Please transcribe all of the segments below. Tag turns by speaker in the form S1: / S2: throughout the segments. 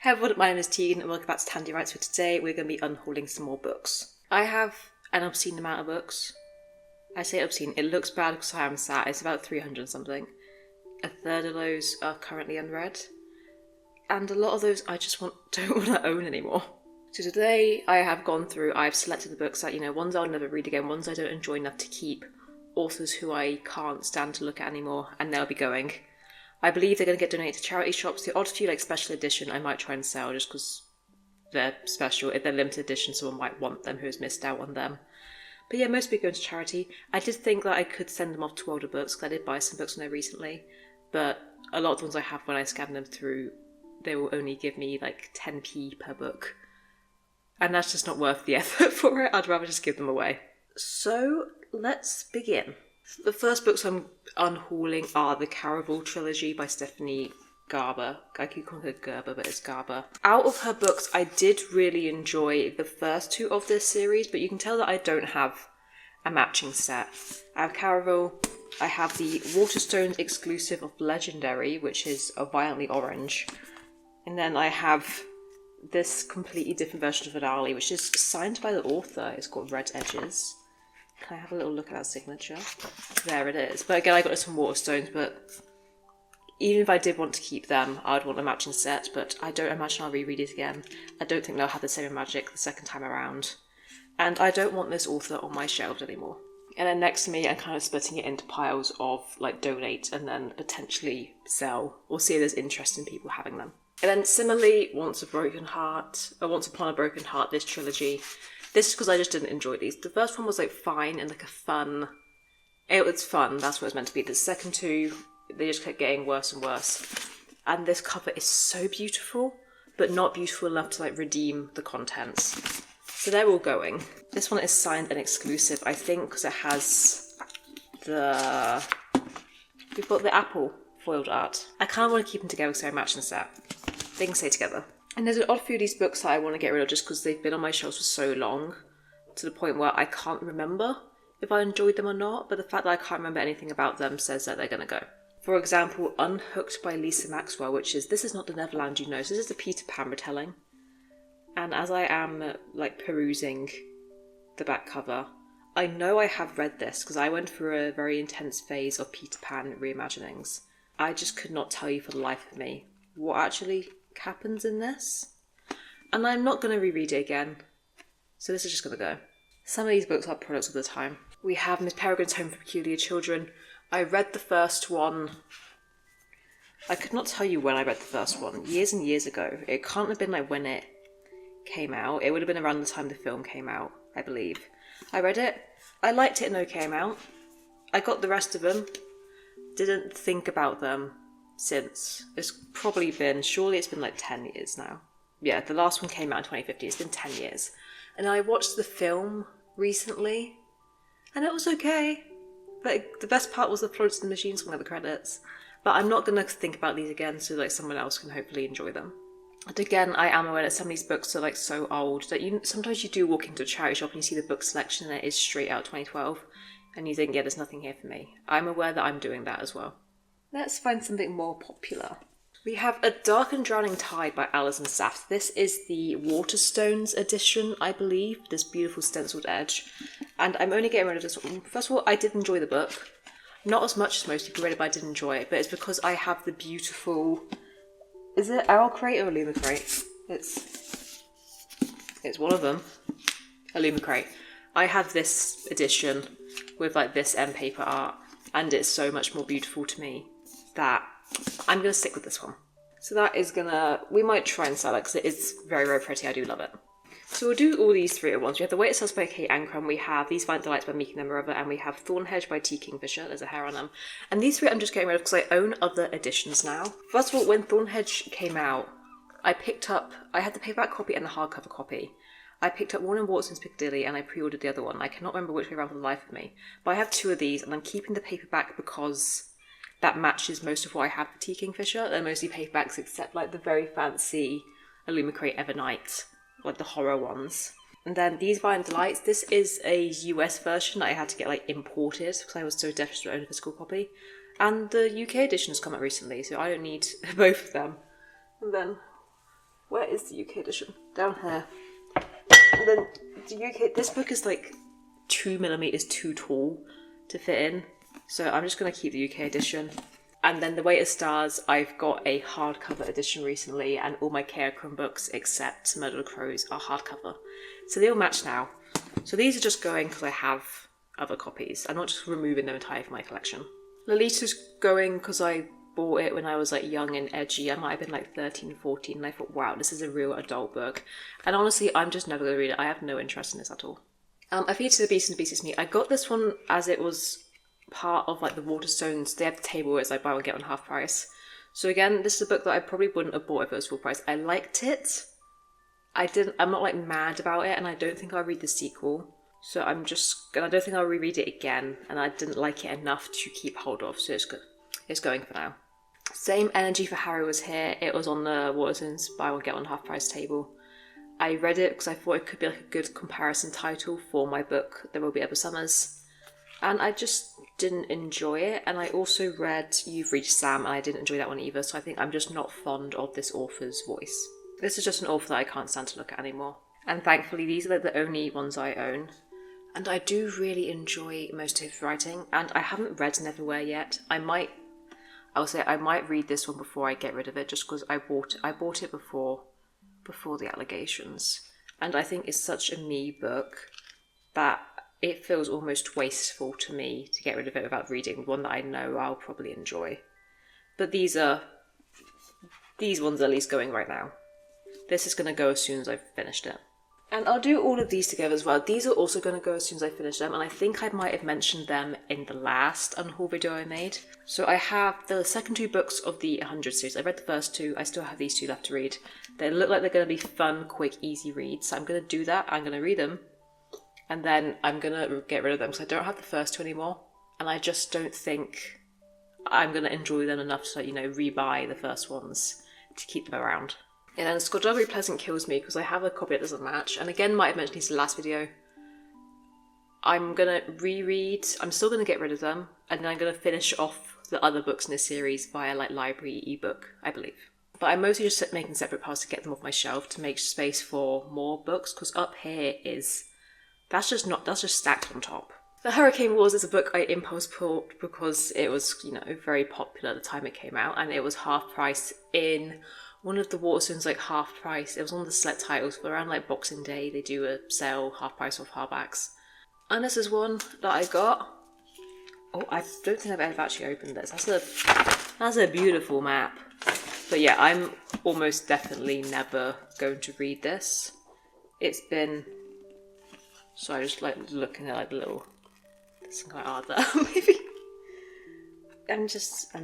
S1: Hey everyone, my name is Tegan and welcome back to TandeWrites. For today we're going to be unhauling some more books. I have an obscene amount of books. I say obscene, it looks bad because I am sat. It's about 300 something. A third of those are currently unread. And a lot of those I just don't want to own anymore. So today I have gone through, I've selected the books that, ones I'll never read again, ones I don't enjoy enough to keep, authors who I can't stand to look at anymore, and they'll be going. I believe they're going to get donated to charity shops. The odd few, special edition, I might try and sell just because they're special. If they're limited edition, someone might want them who has missed out on them. But yeah, most people go to charity. I did think that I could send them off to World of Books, because I did buy some books on there recently. But a lot of the ones I have, when I scan them through, they will only give me 10p per book. And that's just not worth the effort for it. I'd rather just give them away. So let's begin. The first books I'm unhauling are the Caraval trilogy by Stephanie Garber. I keep calling her Gerber, but it's Garber. Out of her books, I did really enjoy the first two of this series, but you can tell that I don't have a matching set. I have Caraval, I have the Waterstones exclusive of Legendary, which is a violently orange. And then I have this completely different version of Vidali, which is signed by the author. It's got red edges. Can I have a little look at that signature? There it is. But again, I got this from Waterstones, but even if I did want to keep them, I'd want a matching set, but I don't imagine I'll reread it again. I don't think they'll have the same magic the second time around. And I don't want this author on my shelves anymore. And then next to me, I'm kind of splitting it into piles of donate and then potentially sell, or see if there's interest in people having them. And then similarly, Once Upon a Broken Heart, this trilogy. This is because I just didn't enjoy these. The first one was fine and a fun. It was fun, that's what it was meant to be. The second two, they just kept getting worse and worse. And this cover is so beautiful, but not beautiful enough to redeem the contents. So they're all going. This one is signed and exclusive, I think, because it has we've got the apple foiled art. I kind of want to keep them together so I match the set. They can stay together. And there's an odd few of these books that I want to get rid of just because they've been on my shelves for so long, to the point where I can't remember if I enjoyed them or not, but the fact that I can't remember anything about them says that they're going to go. For example, Unhooked by Lisa Maxwell, which is This Is Not the Neverland You Know. So this is the Peter Pan retelling. And as I am perusing the back cover, I know I have read this because I went through a very intense phase of Peter Pan reimaginings. I just could not tell you for the life of me what actually happens in this. And I'm not going to reread it again. So this is just going to go. Some of these books are products of the time. We have Miss Peregrine's Home for Peculiar Children. I read the first one. I could not tell you when I read the first one. Years and years ago. It can't have been when it came out. It would have been around the time the film came out, I believe. I read it. I liked it in okay amount. I got the rest of them. Didn't think about them since. It's probably been, surely it's been 10 years now. Yeah, the last one came out in 2015. It's been 10 years. And I watched the film recently, and it was okay. But the best part was the Florence and the Machine song at the credits. But I'm not going to think about these again, so someone else can hopefully enjoy them. And again, I am aware that some of these books are so old that sometimes you do walk into a charity shop and you see the book selection and it is straight out 2012, and you think, yeah, there's nothing here for me. I'm aware that I'm doing that as well. Let's find something more popular. We have A Dark and Drowning Tide by Alison Saft. This is the Waterstones edition, I believe. This beautiful stenciled edge. And I'm only getting rid of this one. First of all, I did enjoy the book. Not as much as most people read it, but I did enjoy it. But it's because I have the beautiful... Is it Crate or Illumicrate? It's one of them. Illumicrate. I have this edition with this end paper art. And it's so much more beautiful to me that I'm going to stick with this one. So that is we might try and sell it because it is very, very pretty. I do love it. So we'll do all these three at once. We have The Way It Sells by Kate Ancrum, we have These Violent Delights by Meek and Marova, and we have Thornhedge by T. Kingfisher. There's a hair on them. And these three I'm just getting rid of because I own other editions now. First of all, when Thornhedge came out, I had the paperback copy and the hardcover copy. I picked up Warren Watson's Piccadilly and I pre-ordered the other one. I cannot remember which way around for the life of me. But I have two of these and I'm keeping the paperback because that matches most of what I have for T. Kingfisher. They're mostly paperbacks except the very fancy Illumicrate Evernight, the horror ones. And then These Violent Delights. This is a US version that I had to get imported because I was so desperate to own a physical copy. And the UK edition has come out recently, so I don't need both of them. And then Where is the UK edition? Down here. And then the UK, this book is like 2mm too tall to fit in. So I'm just going to keep the UK edition. And then The Weight of Stars, I've got a hardcover edition recently, and all my K.O. books except Murder of Crows are hardcover. So they all match now. So these are just going because I have other copies. I'm not just removing them entirely from my collection. Lolita's going because I bought it when I was like young and edgy. I might have been like 13, 14, and I thought, wow, this is a real adult book. And honestly, I'm just never going to read it. I have no interest in this at all. I Feed to the Beast and the Beast is Me. I got this one as it was part of like the Waterstones. They have the table where it's like buy one get one half price. So again, this is a book that I probably wouldn't have bought if it was full price. I liked it. I'm not like mad about it, and I don't think I'll read the sequel. So I don't think I'll reread it again, and I didn't like it enough to keep hold of, so it's good. It's going for now. Same energy for Harry was here. It was on the Waterstones buy one get one half price table. I read it because I thought it could be like a good comparison title for my book, There Will Be Other Summers. And I just didn't enjoy it. And I also read You've Reached Sam, and I didn't enjoy that one either. So I think I'm just not fond of this author's voice. This is just an author that I can't stand to look at anymore. And thankfully, these are like the only ones I own. And I do really enjoy most of his writing. And I haven't read Neverwhere yet. I might read this one before I get rid of it, just because I bought it before the allegations. And I think it's such a me book that it feels almost wasteful to me to get rid of it without reading one that I know I'll probably enjoy. But these ones are at least going right now. This is going to go as soon as I've finished it. And I'll do all of these together as well. These are also going to go as soon as I finish them, and I think I might have mentioned them in the last unhaul video I made. So I have the second 2 books of the 100 series. I read the first 2, I still have these 2 left to read. They look like they're going to be fun, quick, easy reads, so I'm going to do that. I'm going to read them, and then I'm going to get rid of them because I don't have the first 2 anymore, and I just don't think I'm going to enjoy them enough to, rebuy the first ones to keep them around. And then Skullduggery Pleasant kills me because I have a copy that doesn't match, and again, might have mentioned these in the last video. I'm going to reread, I'm still going to get rid of them, and then I'm going to finish off the other books in this series via like library ebook, I believe. But I'm mostly just making separate piles to get them off my shelf to make space for more books, because up here that's just stacked on top. The Hurricane Wars is a book I impulse bought because it was, very popular at the time it came out, and it was half price in one of the Waterstones, like half price. It was one of the select titles, but around like Boxing Day they do a sale, half price off hardbacks. And this is one that I got. Oh, I don't think I've ever actually opened this. That's a beautiful map. But yeah, I'm almost definitely never going to read this. It's been... So I just like looking at like the little... There's some kind of art there, maybe. I'm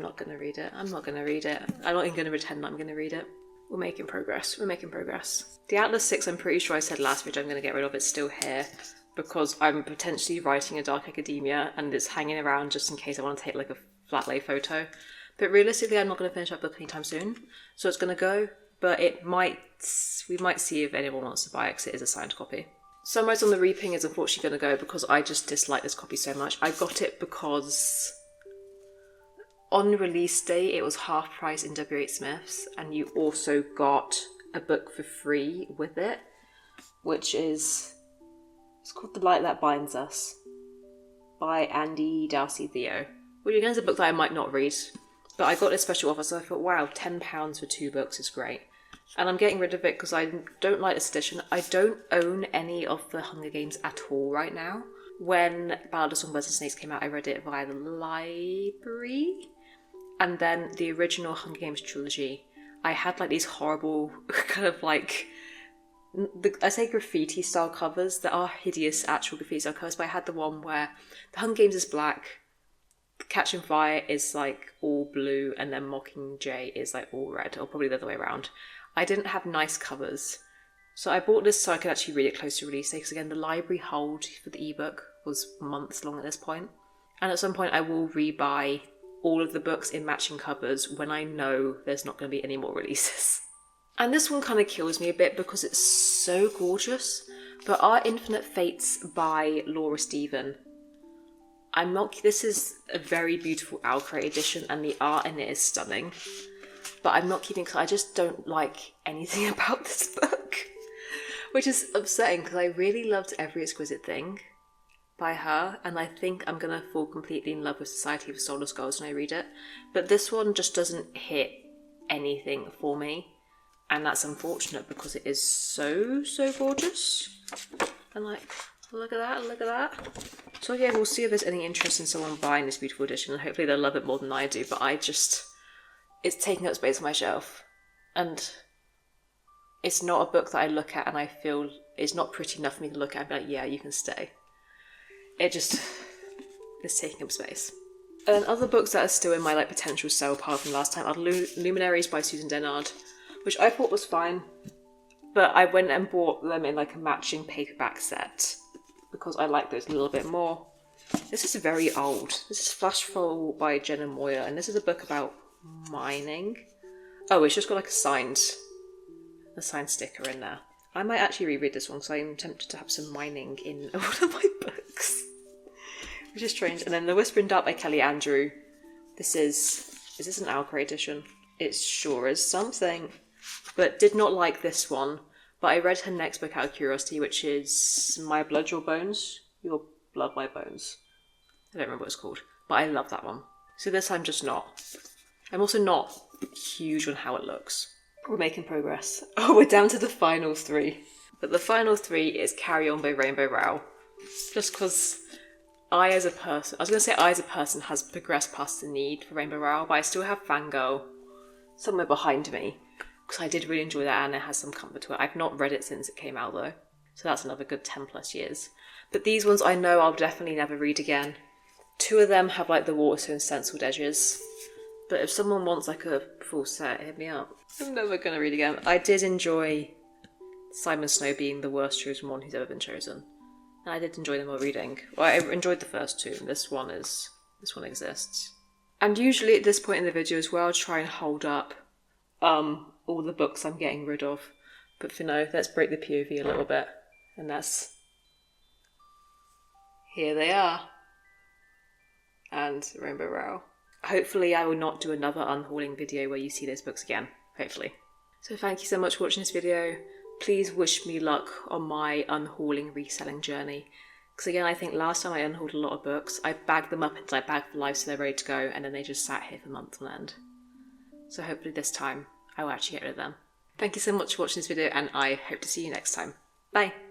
S1: not going to read it. I'm not even going to pretend I'm going to read it. We're making progress. The Atlas 6, I'm pretty sure I said last video I'm going to get rid of. It's still here because I'm potentially writing a Dark Academia and it's hanging around just in case I want to take like a flat lay photo. But realistically, I'm not going to finish that book anytime soon. So it's going to go, but we might see if anyone wants to buy it because it is a signed copy. Sunrise on the Reaping is unfortunately going to go because I just dislike this copy so much. I got it because... on release day, it was half price in W.H. Smith's, and you also got a book for free with it, which is, it's called The Light That Binds Us by Andy Darcy Theo, which again is a book that I might not read, but I got a special offer, so I thought, wow, £10 for 2 books is great. And I'm getting rid of it because I don't like this edition. I don't own any of the Hunger Games at all right now. When Ballad of Songbirds and Snakes came out, I read it via the library. And then the original Hunger Games trilogy, I had like these horrible kind of like, I say graffiti style covers that are hideous actual graffiti style covers, but I had the one where the Hunger Games is black, Catching Fire is like all blue, and then Mockingjay is like all red, or probably the other way around. I didn't have nice covers, so I bought this so I could actually read it close to release day, because again, the library hold for the ebook was months long at this point. And at some point I will rebuy all of the books in matching covers when I know there's not going to be any more releases. And this one kind of kills me a bit because it's so gorgeous, but Our Infinite Fates by Laura Stephen. This is a very beautiful Alcrate edition and the art in it is stunning, but I'm not keeping because I just don't like anything about this book, which is upsetting because I really loved Every Exquisite Thing by her, and I think I'm gonna fall completely in love with Society of Soulless Girls when I read it. But this one just doesn't hit anything for me, and that's unfortunate because it is so gorgeous. And like, look at that, look at that. So yeah, we'll see if there's any interest in someone buying this beautiful edition, and hopefully they'll love it more than I do, but it's taking up space on my shelf. And it's not a book that I look at and I feel it's not pretty enough for me to look at and be like, yeah, you can stay. It just is taking up space. And other books that are still in my like potential sale pile from last time are Luminaries by Susan Dennard, which I thought was fine, but I went and bought them in like a matching paperback set because I like those a little bit more. This is very old. This is Flash Forward by Jenna Moyer, and this is a book about mining. Oh, it's just got like a signed sticker in there. I might actually reread this one because I'm tempted to have some mining in one of my books, which is strange. And then The Whispering Dark by Kelly Andrew. Is this an Alcray edition? It sure is something. But did not like this one. But I read her next book out of curiosity, which is My Blood, Your Bones? Your Blood, My Bones. I don't remember what it's called. But I love that one. So this I'm just not. I'm also not huge on how it looks. We're making progress. Oh, we're down to the final 3. But the final 3 is Carry On by Rainbow Rowell. Just because I as a person has progressed past the need for Rainbow Rowell, but I still have Fangirl somewhere behind me. Because I did really enjoy that and it has some comfort to it. I've not read it since it came out though. So that's another good 10 plus years. But these ones I know I'll definitely never read again. 2 of them have like the Waterstone stenciled edges. But if someone wants like a full set, hit me up. I'm never going to read again. I did enjoy Simon Snow being the worst chosen one who's ever been chosen. And I did enjoy them while reading. Well, I enjoyed the first 2. This one exists. And usually at this point in the video as well, I'll try and hold up all the books I'm getting rid of. But for now, let's break the POV a little bit. And here they are. And Rainbow Rowell. Hopefully I will not do another unhauling video where you see those books again. Hopefully. So thank you so much for watching this video. Please wish me luck on my unhauling reselling journey. Because again, I think last time I unhauled a lot of books, I bagged them up until I bagged for life so they're ready to go, and then they just sat here for months on end. So hopefully this time I will actually get rid of them. Thank you so much for watching this video, and I hope to see you next time. Bye!